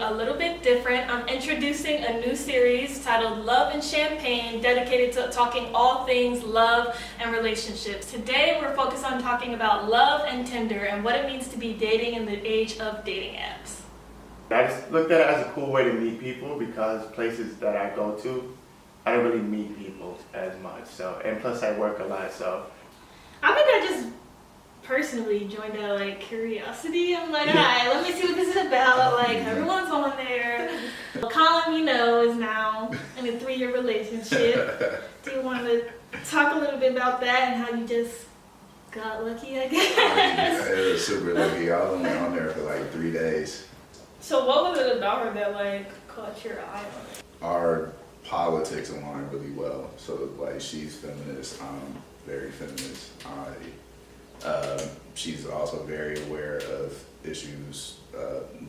a little bit different. I'm introducing a new series titled Love and Champagne, dedicated to talking all things love and relationships. Today we're focused on talking about love and Tinder and what it means to be dating in the age of dating apps. I just looked at it as a cool way to meet people because places that I go to, I don't really meet people as much. So, and plus I work a lot, so. I think I just personally joined out of like curiosity. I'm like, alright, let me see what this is about. Like, everyone's on there. Colin, you know, is now in a 3-year relationship. Do you want to talk a little bit about that and how you just got lucky, I guess? It was super lucky. I was only on there for like 3 days. So what was it about her that like caught your eye on it? Our politics align really well. So like she's feminist, I'm very feminist. She's also very aware of issues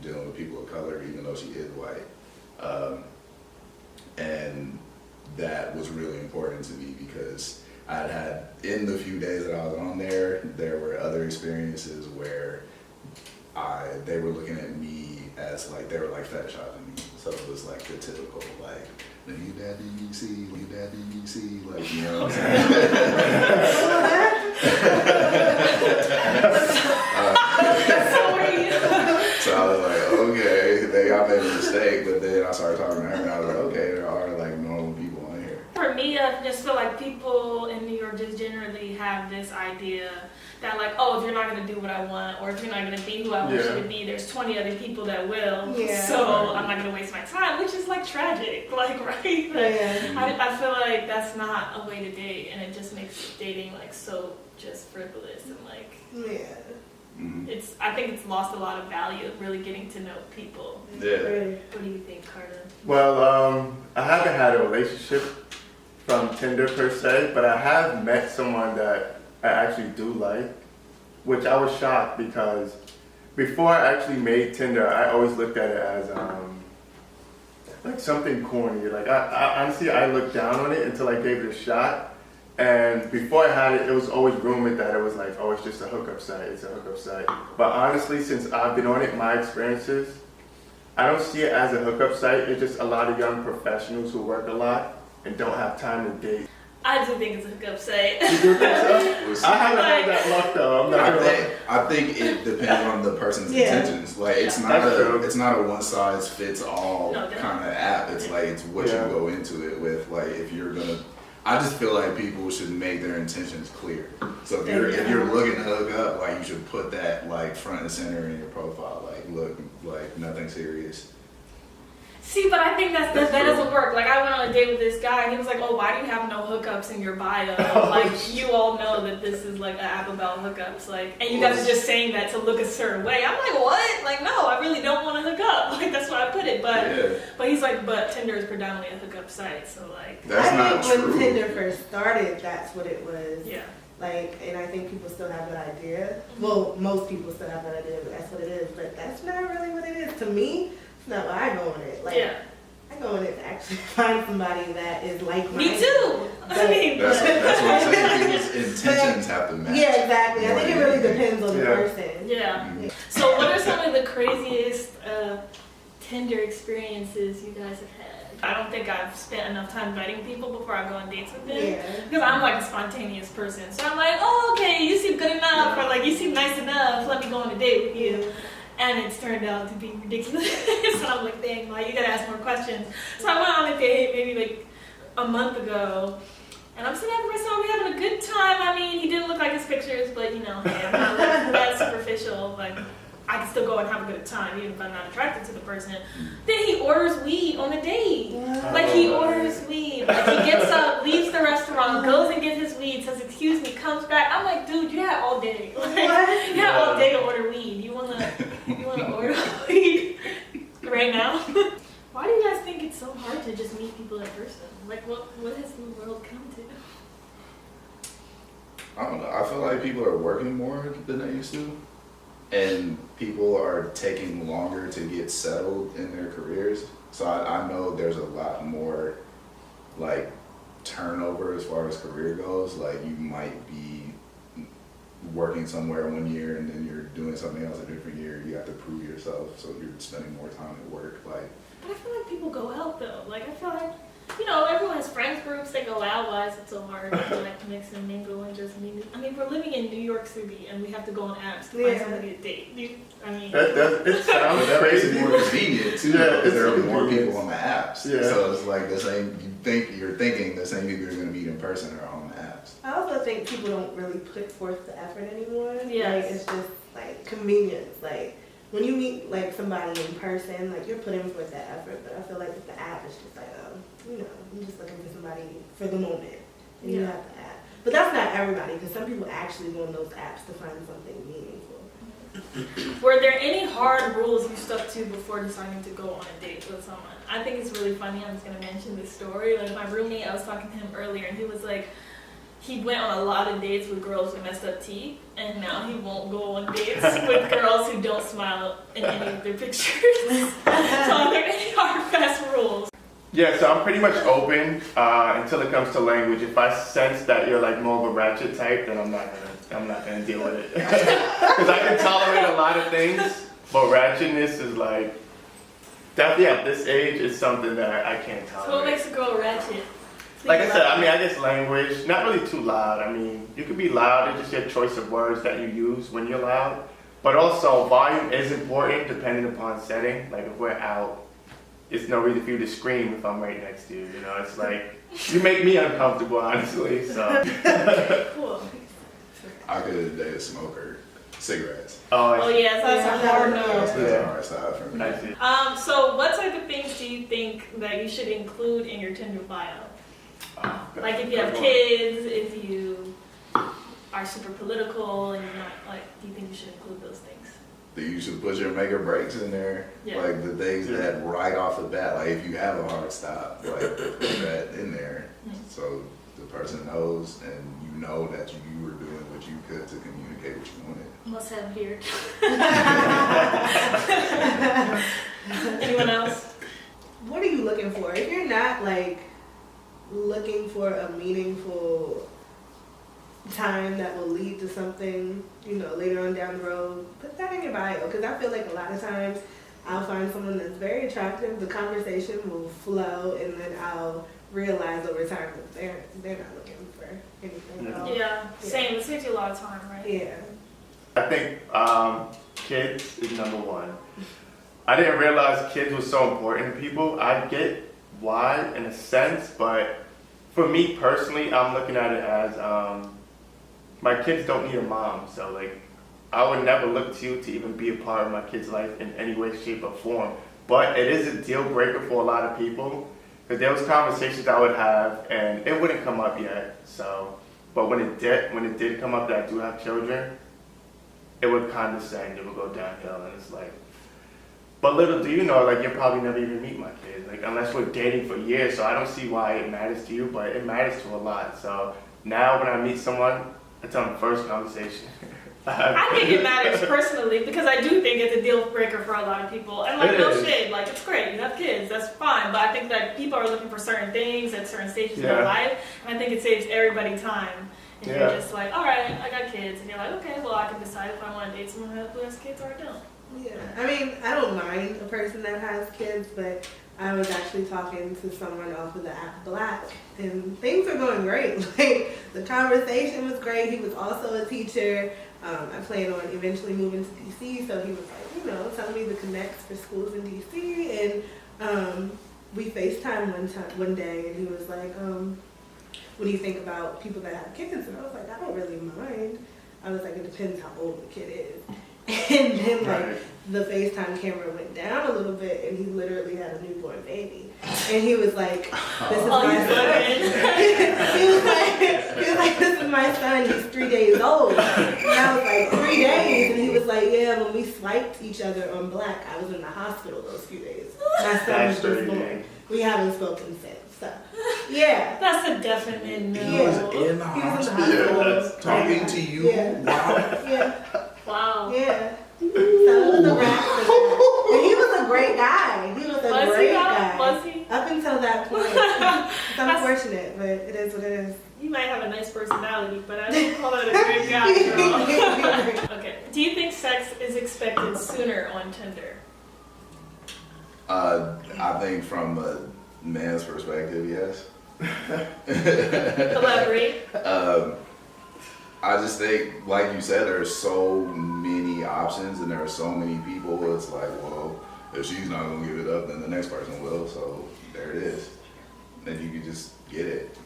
dealing with people of color, even though she is white. And that was really important to me because I'd had, in the few days that I was on there, there were other experiences where they were looking at me as like, they were like fetishizing me. So it was like the typical like, when you dad DBC, when you dad DBC, like, you know what I'm saying? So I was like, okay, I made a mistake, but then I started talking to her and I was like, okay, there are like normal people on here. For me, I just feel like people in New York just generally have this idea that like, oh, if you're not going to do what I want, or if you're not going to be who I want you to be, there's 20 other people that will. So I'm not going to waste my time, which is like tragic, like, right? But I feel like that's not a way to date, and it just makes dating like so just frivolous and like, I think it's lost a lot of value of really getting to know people. What do you think, Carter? Well, I haven't had a relationship from Tinder per se, but I have met someone that I actually do like, which I was shocked because before I actually made Tinder, I always looked at it as like something corny. Like I honestly, I looked down on it until I gave it a shot. And before I had it, it was always rumored that it was like, oh, it's just a hookup site, it's a hookup site. But honestly, since I've been on it, my experiences, I don't see it as a hookup site. It's just a lot of young professionals who work a lot and don't have time to date. I do think it's a hookup site. You do think so? I haven't had that luck though. I'm not I think it depends on the person's intentions. Like it's not a one size fits all kind of app. It's like it's what you go into it with. Like if you're gonna, I just feel like people should make their intentions clear. So if you're looking to hook up, like you should put that like front and center in your profile. Like look, like nothing serious. See, but I think that doesn't work. Like, I went on a date with this guy, and he was like, oh, why do you have no hookups in your bio? Like, you all know that this is, like, an app about hookups. Like, and you guys are just saying that to look a certain way. I'm like, what? Like, no, I really don't want to hook up. Like, that's why I put it. But he's like, but Tinder is predominantly a hookup site, so, like. That's not true. When Tinder first started, that's what it was. Yeah. Like, and I think people still have that idea. Well, most people still have that idea, but that's what it is. But that's not really what it is. To me, it's not why I go on it. Like, I go on it to actually find somebody that is like me. Me too. I mean, that's what I'm saying. People's intentions have to match. Yeah, exactly. I think it really depends on the person. Yeah. So, what are some of the craziest Tinder experiences you guys have had? I don't think I've spent enough time vetting people before I go on dates with them. Because I'm like a spontaneous person. So I'm like, oh, okay, you seem good enough, or like, you seem nice enough, let me go on a date with you. And it's turned out to be ridiculous. So I'm like, dang, like, you gotta ask more questions. So I went on a date maybe like a month ago. And I'm sitting at the restaurant, we're having a good time. I mean, he didn't look like his pictures, but you know, hey, I'm not that superficial. Like, I can still go and have a good time, even if I'm not attracted to the person. Then he orders weed on a date. Like, he orders weed. Like, he gets up, leaves the restaurant, goes and gets his weed, says, excuse me, comes back. I'm like, dude, you had all day. Like, you had all day to order weed. You wanna order weed right now? Why do you guys think it's so hard to just meet people in person? Like, what has the world come to? I don't know. I feel like people are working more than they used to. And people are taking longer to get settled in their careers. So I know there's a lot more like turnover as far as career goes. Like you might be working somewhere 1 year and then you're doing something else a different year. You have to prove yourself, so you're spending more time at work. Like, But I feel like people go out though. Like I feel like, you know, everyone has friends groups. They go out. Why is it so hard to like mix and mingle and just meet? I mean, we're living in New York City and we have to go on apps to find somebody to date. I mean, it sounds but that makes it crazy. more convenient too, Yeah, because there are it's more convenient. people on the apps. Yeah. So it's like the same. You're thinking the same people you're going to meet in person are on the apps. I also think people don't really put forth the effort anymore. Yes. Like, it's just like convenience. Like when you meet like somebody in person, like you're putting forth that effort. But I feel like with the app, it's just like, you know, I'm just looking for somebody for the moment, and you Yeah. have the app. But that's not everybody, because some people actually go on those apps to find something meaningful. were there any hard rules you stuck to before deciding to go on a date with someone? I think it's really funny. I'm just gonna mention this story. Like my roommate, I was talking to him earlier, and he was like, he went on a lot of dates with girls with messed up teeth, and now he won't go on dates with girls who don't smile in any of their pictures. So are there any hard, fast rules? Yeah, so I'm pretty much open until it comes to language. If I sense that you're like more of a ratchet type, then I'm not gonna deal with it. Because I can tolerate a lot of things, but ratchetness is like definitely at this age is something that I can't tolerate. So what makes a girl ratchet? Like I said, I mean, I guess language, not really too loud. I mean, you could be loud, it's just your choice of words that you use when you're loud. But also, volume is important depending upon setting. Like if we're out, it's no reason for you to scream if I'm right next to you. You know, it's like, you make me uncomfortable, honestly, so. Cool. I could date a smoker. Cigarettes. Oh yeah, so that's a hard That's no. a hard style for me. I see. So what type of things do you think that you should include in your Tinder bio? Like if you have kids, if you are super political and you're not like, do you think you should include those things? You should put your make or breaks in there. Yeah. Like the things that right off the bat, like if you have a hard stop, like put that in there. So the person knows and you know that you were doing what you could to communicate what you wanted. Must have beard. Anyone else? What are you looking for? If you're not like looking for a meaningful time that will lead to something, you know, later on down the road, put that in your bio. Because I feel like a lot of times I'll find someone that's very attractive, the conversation will flow, and then I'll realize over time that they're not looking for anything at all. Yeah, same. It saves you a lot of time, right? Yeah. I think kids is number one. I didn't realize kids was so important to people. I get why in a sense, but for me personally, I'm looking at it as my kids don't need a mom. So like, I would never look to you to even be a part of my kid's life in any way, shape, or form. But it is a deal breaker for a lot of people because there was conversations I would have and it wouldn't come up yet. So, but when it did come up that I do have children, it would condescend, it would go downhill, and it's like, but little do you know, like you'll probably never even meet my kid, like unless we're dating for years, so I don't see why it matters to you, but it matters to a lot. So now when I meet someone, it's on the first conversation. I think it matters personally because I do think it's a deal breaker for a lot of people. And like, It no is. shade, like it's great, you have kids, that's fine. But I think that people are looking for certain things at certain stages of their Yeah. life, and I think it saves everybody time. And Yeah. you're just like, all right, I got kids, and you're like, okay, well I can decide if I want to date someone who has kids or I don't. Yeah, I mean, I don't mind a person that has kids, but I was actually talking to someone off of the app Black, and things are going great. Like, the conversation was great. He was also a teacher. I plan on eventually moving to DC, so he was like, you know, telling me the connects for schools in DC, and we FaceTimed one day, and he was like, what do you think about people that have kids? And I was like, I don't really mind. I was like, it depends how old the kid is. And then like the FaceTime camera went down a little bit, and he literally had a newborn baby. And he was like, "This is my son." he was like, "This is my son. He's 3 days old." And I was like, 3 days? And he was like, "Yeah. When we swiped each other on Black, I was in the hospital those few days. My son was just born. We haven't spoken since." So, yeah. That's a definite no. He was in the hospital talking to you. Yeah. Wow. Yeah. Wow. Yeah. So it was a wrap for that. And he was a great guy. He was a Was great he though? guy. Was he? Up until that point. It's unfortunate, but it is what it is. You might have a nice personality, but I don't call that a great guy, girl. Okay. Do you think sex is expected sooner on Tinder? I think from a man's perspective, yes. Elaborate. I just think, like you said, there's so many options and there are so many people. It's like, well, if she's not gonna give it up, then the next person will. So there it is. Then you can just get it.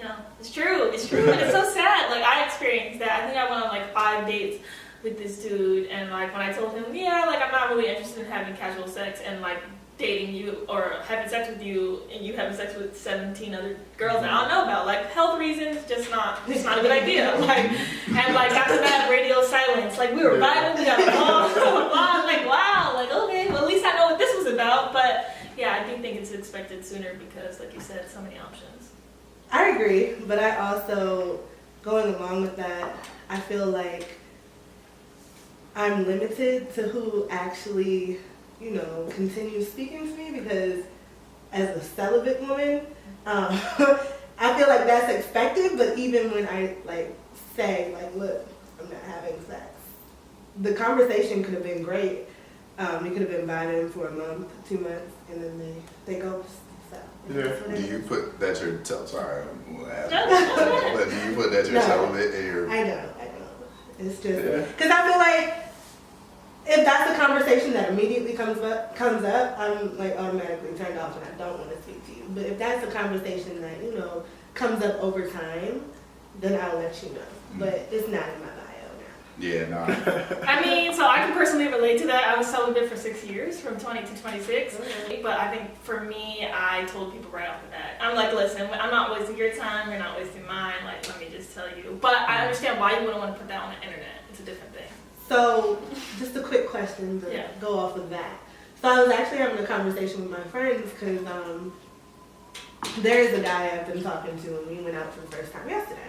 No, it's true. It's true, and it's so sad. Like I experienced that. I think I went on like 5 dates with this dude, and like when I told him, yeah, like I'm not really interested in having casual sex and like dating you or having sex with you, and you having sex with 17 other girls that I don't know about, like health reasons, just not a good idea. Like, and like after that, radio silence. Like we were vibing, we got along. I'm like, wow, like okay, well at least I know what this was about. But yeah, I do think it's expected sooner because, like you said, so many options. I agree, but I also, going along with that, I feel like I'm limited to who actually, you know, continues speaking to me because as a celibate woman, I feel like that's expected, but even when I like say, like, look, I'm not having sex, the conversation could have been great. We could have been vibing for a month, 2 months, and then they go. So, Yeah. Do you put that you're sorry, I'm gonna ask you, but do you put that you're celibate in your? I don't. It's just because I feel like if that's a conversation that immediately comes up, I'm like automatically turned off and I don't want to speak to you. But if that's a conversation that, you know, comes up over time, then I'll let you know. But it's not in my bio now. Yeah, no. I mean, so I can personally relate to that. I was celibate for 6 years, from 20 to 26. Okay. But I think for me, I told people right off the bat. I'm like, listen, I'm not wasting your time. You're not wasting mine. Like, let me just tell you. But I understand why you wouldn't want to put that on the internet. It's a different thing. So, just a quick question to go off of that. So I was actually having a conversation with my friends because there is a guy I've been talking to and we went out for the first time yesterday.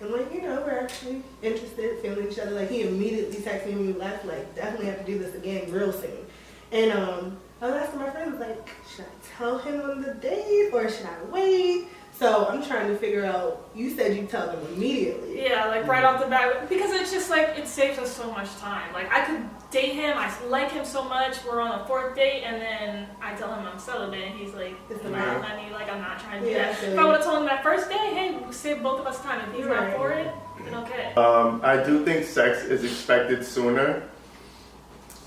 I'm like, you know, we're actually interested, feeling each other. Like, he immediately texted me when we left, like, definitely have to do this again real soon. And I was asking my friends, like, should I tell him on the date or should I wait? So I'm trying to figure out, you said you tell them immediately. Yeah, like right off the bat, because it's just like, it saves us so much time. Like I could date him, I like him so much, we're on a 4th date, and then I tell him I'm celibate, and he's like, nah, honey, like I'm not trying to do that. If I would have told him that first day, hey, save both of us time. If he's not for it, then okay. I do think sex is expected sooner.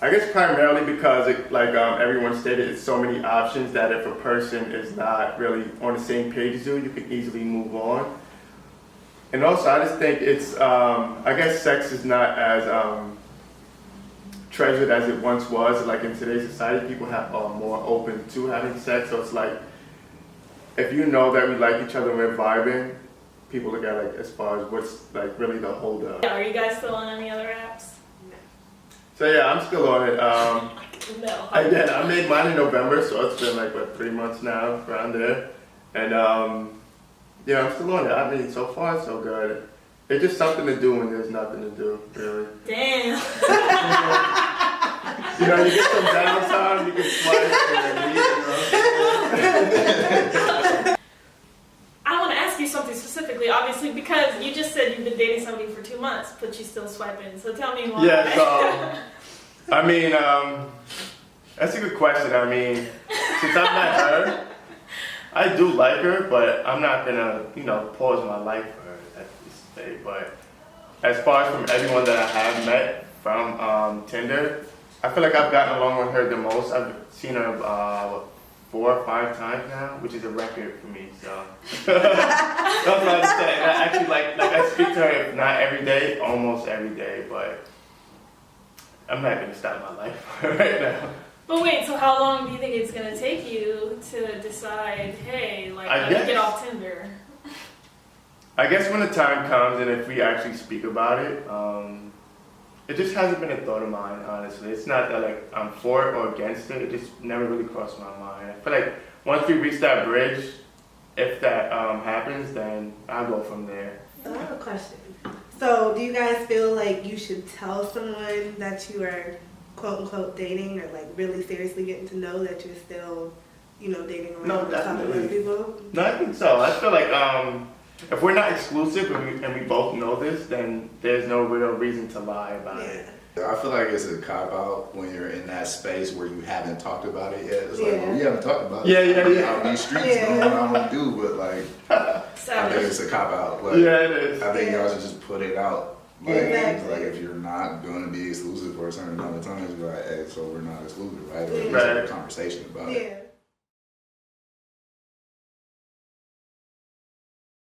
I guess primarily because, everyone stated, it's so many options that if a person is not really on the same page as you, you can easily move on. And also, I just think it's, I guess sex is not as treasured as it once was. Like in today's society, people are more open to having sex. So it's like, if you know that we like each other and we're vibing, people look at like as far as what's like really the hold up. Yeah, are you guys still on any other apps? So yeah, I'm still on it. No. Again, I made mine in November, so it's been like 3 months now, around there. And yeah, I'm still on it. I mean, so far so good. It's just something to do when there's nothing to do, really. Damn. You know, you get some downtime, you can swipe and leave, I want to ask you something specifically, obviously, because you just said you've been dating somebody for 2 months, but you still swiping. So tell me why. Yeah, so, I mean, that's a good question. I mean, since I've met her, I do like her, but I'm not gonna, pause my life for her at this stage. But as far as from everyone that I have met from Tinder, I feel like I've gotten along with her the most. I've seen her 4 or 5 times now, which is a record for me. So that's what I'm saying. I actually like I speak to her, if not every day, almost every day. But I'm not gonna stop my life right now. But wait, so how long do you think it's gonna take you to decide, hey, like, I'm gonna get off Tinder? I guess when the time comes and if we actually speak about it, it just hasn't been a thought of mine, honestly. It's not that like I'm for it or against it. It just never really crossed my mind. I feel like once we reach that bridge, if that happens, then I'll go from there. So I have a question. So do you guys feel like you should tell someone that you are quote unquote dating or like really seriously getting to know that you're still dating around No, with some of the definitely. people? No, I think so. I feel like if we're not exclusive and we both know this, then there's no real reason to lie about it. I feel like it's a cop out when you're in that space where you haven't talked about it yet. It's like, Yeah. well, we haven't talked about Yeah, it. yeah. Out in these streets, Yeah. knowing what I'm gonna do, but like, I think it's a cop out. Like, Yeah, it is. I think Yeah. y'all should just put it out. Like, Exactly. like if you're not going to be exclusive for a certain amount of time, be like, hey, so we're not exclusive, right? Or Yeah. just have a conversation about it. Yeah.